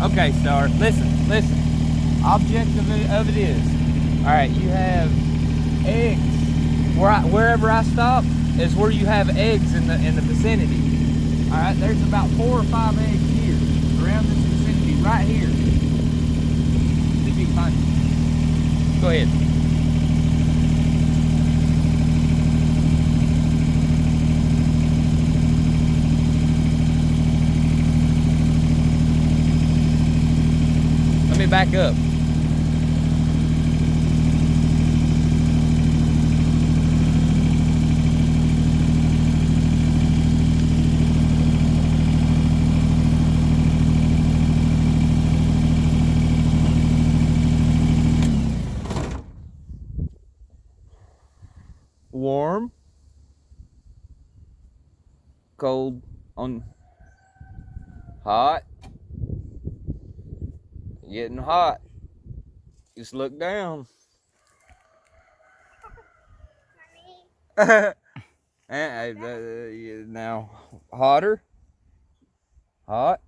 Okay, Star. Listen. Object of it is. All right, you have eggs. Wherever I stop is where you have eggs in the vicinity. All right, there's about 4 or 5 eggs here around this vicinity right here. See if you can find it. Go ahead. Let me back up. Warm, cold, on hot, getting hot. Just look down. And now hotter, hot.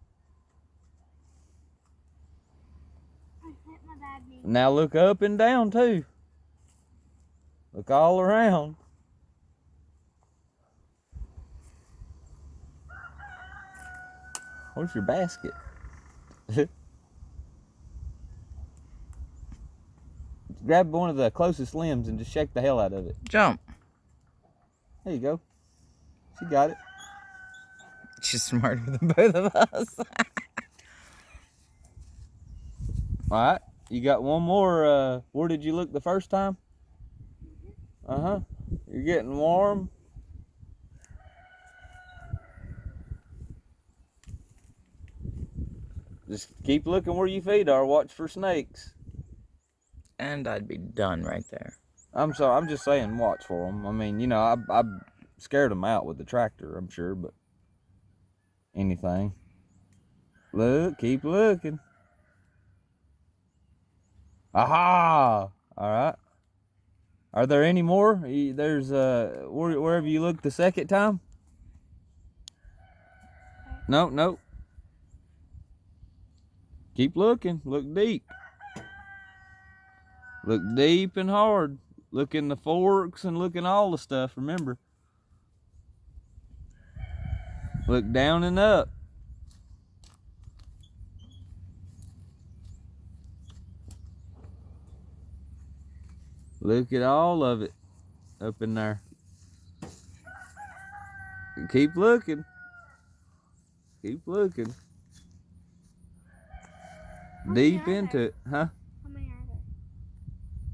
Now look up and down too. Look all around. Where's your basket? Grab one of the closest limbs and just shake the hell out of it. Jump. There you go. She got it. She's smarter than both of us. Alright, you got one more. Where did you look the first time? Uh-huh. You're getting warm. Just keep looking where your feet are. Watch for snakes. And I'd be done right there. I'm sorry. I'm just saying watch for them. I mean, you know, I scared them out with the tractor, I'm sure, but anything. Look, keep looking. Aha! All right. Are there any more? There's wherever you looked the second time? No. Keep looking. Look deep. Look deep and hard. Look in the forks and look in all the stuff, remember. Look down and up. Look at all of it up in there. Keep looking. Keep looking. Deep into it, huh?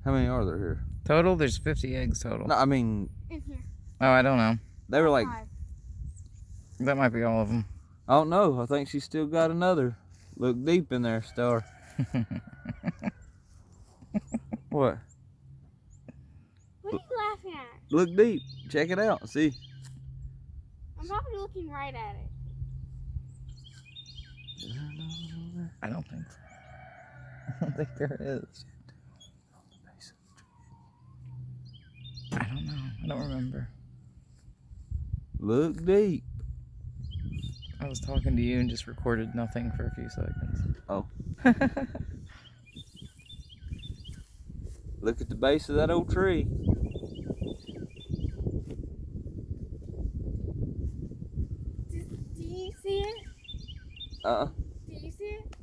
How many are there here? Total, there's 50 eggs total. No, I mean... In here. Oh, I don't know. They were like... 5. That might be all of them. I don't know. I think she's still got another. Look deep in there, Star. What? What are you laughing at? Look deep. Check it out. See? I'm probably looking right at it. I don't think so. I don't think there is. I don't know. I don't remember. Look deep. I was talking to you and just recorded nothing for a few seconds. Oh. Look at the base of that old tree. Do you see it? Uh-uh. Do you see it?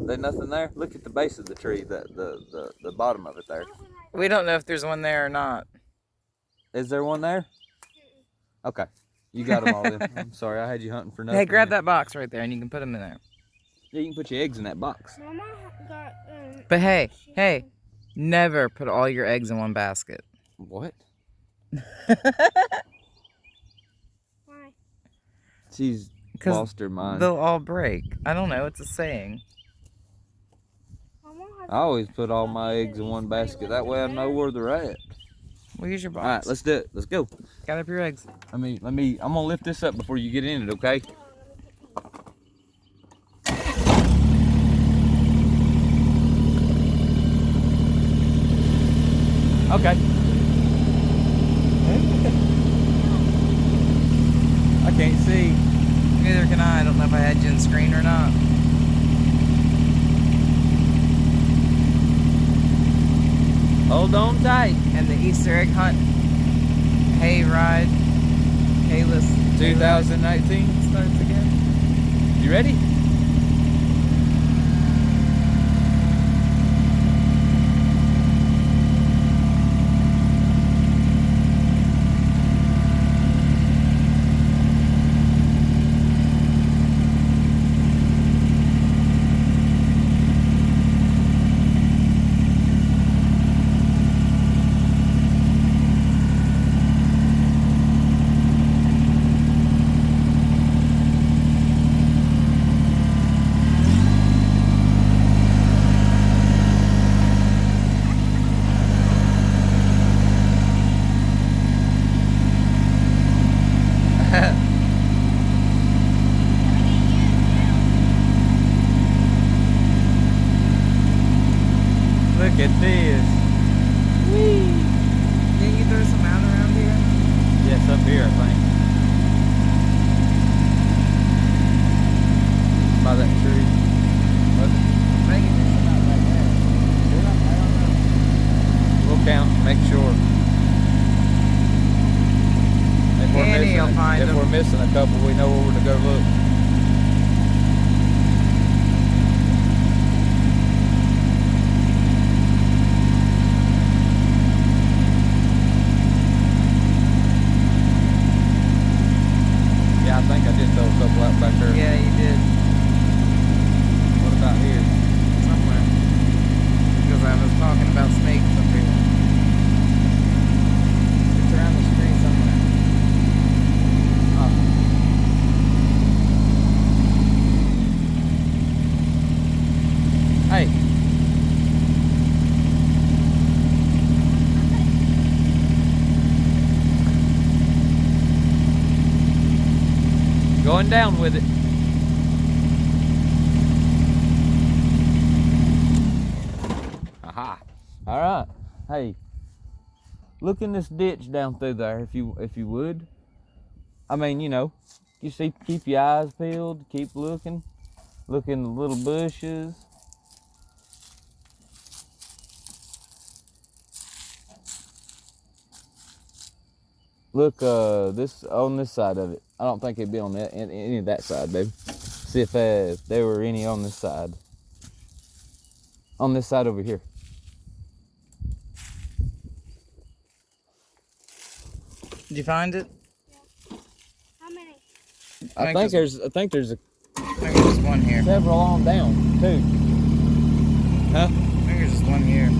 There's nothing there. Look at the base of the tree, the bottom of it there. We don't know if there's one there or not. Is there one there? Okay. You got them all in. I'm sorry, I had you hunting for nothing. Hey, grab that box right there and you can put them in there. Yeah, you can put your eggs in that box. Mama got. But hey, never put all your eggs in one basket. What? Why? She's lost her mind. They'll all break. I don't know. It's a saying. Mama I always put all my eggs in one basket. That way I know where they're at. Well, use your box. All right, let's do it. Let's go. Gather up your eggs. I'm gonna lift this up before you get in it, okay? Okay. I can't see. Neither can I. I don't know if I had you in screen or not. Hold on tight. And the Easter egg hunt hayride, hayless 2019 starts again. You ready? Look at this. Whee! Didn't you throw some out around here? Yes, up here, I think. By that tree. Megan, it's about right there. I don't know. We'll count, make sure. If we're missing a couple, we know where to go look. Yeah, I think I did throw a couple out back there. Yeah, you did. What about here? Somewhere. Because I was talking about snakes up here. It's around the street somewhere. Hey. Going down with it. Aha. All right. Hey. Look in this ditch down through there if you would. I mean, you know, you see, keep your eyes peeled, keep looking. Look in the little bushes. Look, this on this side of it. I don't think it'd be on any of that side, baby. See if there were any on this side. On this side over here. Did you find it? Yeah. How many? I think there's I think there's one here. several on down too. Huh? I think there's just one here.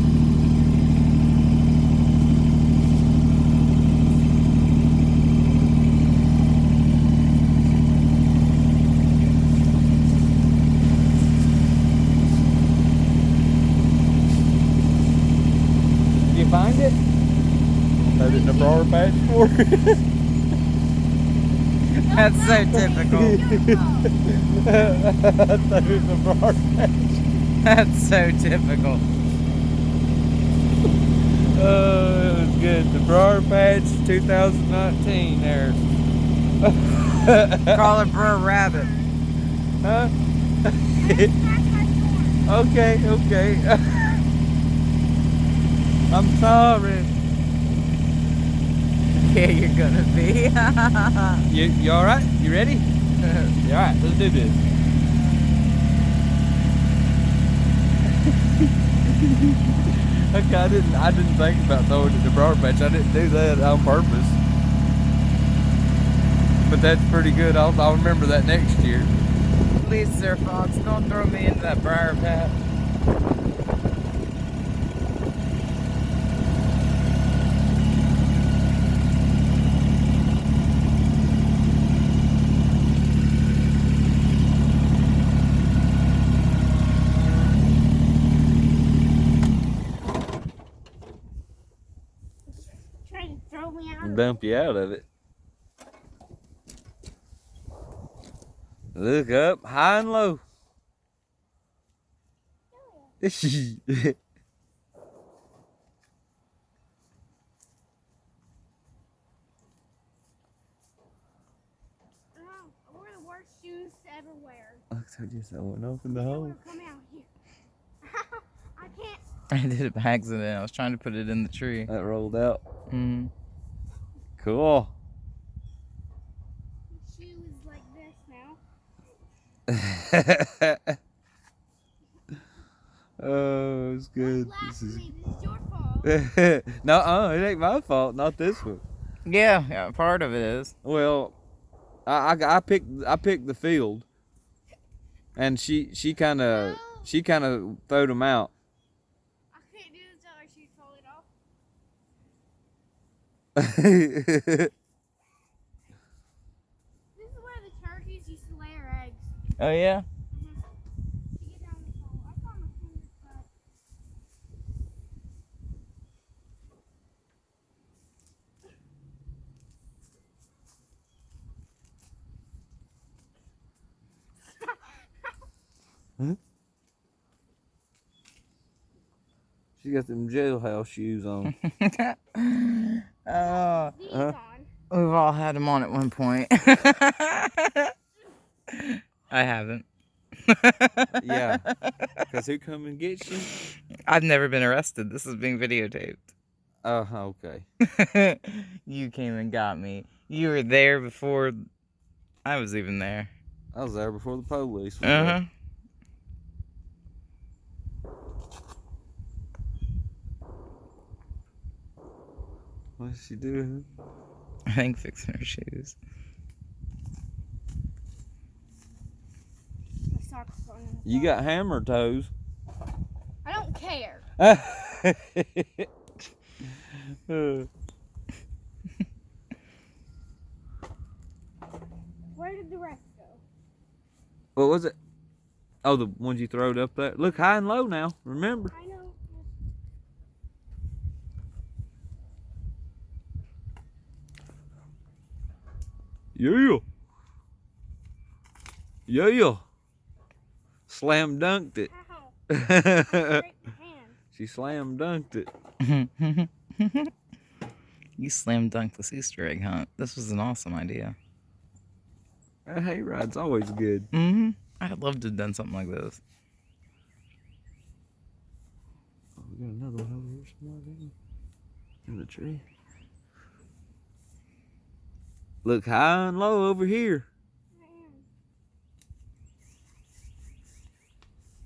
Did you find it? Put it in the briar patch for you. That's so typical. I thought it was the briar patch. That's so typical. Oh, it was good. The briar patch 2019 there. Call it for a rabbit. Huh? Okay. I'm sorry. Yeah, you're gonna be. You all right? You ready? You all right? Let's do this. Okay, I didn't think about throwing it in the briar patch. I didn't do that on purpose. But that's pretty good. I'll remember that next year. Please, Sir Fox, don't throw me into that briar patch. Trying to throw me out. Dump you out of it. Look up, high and low. I wear the worst shoes to ever wear. I told you someone opened the I hole. want to come out here. I can't I did it by accident. I was trying to put it in the tree. That rolled out. Mm. Cool. She was like this now. Oh, it's good. Don't laugh This at is... me. This is your fault. No, it ain't my fault. Not this one. Yeah, part of it is. Well, I picked the field, and she kind of throwed them out. I can't do this or she'd fall it off. This is where the turkeys used to lay their eggs. Oh yeah. To get down the pole. I found my finger cut. She got them jailhouse shoes on. Oh, These Uh-huh. on. we've all had them on at one point. I haven't. Yeah, because who come and get you? I've never been arrested. This is being videotaped. Oh, okay. You came and got me. You were there before I was even there. I was there before the police. Was Uh-huh. there. What's she doing? I think fixing her shoes. My socks going in the You car. got hammer toes. I don't care. Where did the rest go? What was it? Oh, the ones you throwed up there. Look high and low now. Remember. I know. Yeah. Yeah. Slam dunked it. Ow. Break my hand. She slam dunked it. You slam dunked this Easter egg hunt. This was an awesome idea. A hayride's always good. Mm-hmm. I'd love to have done something like this. Oh, we got another one over here somewhere in the tree. Look high and low over here.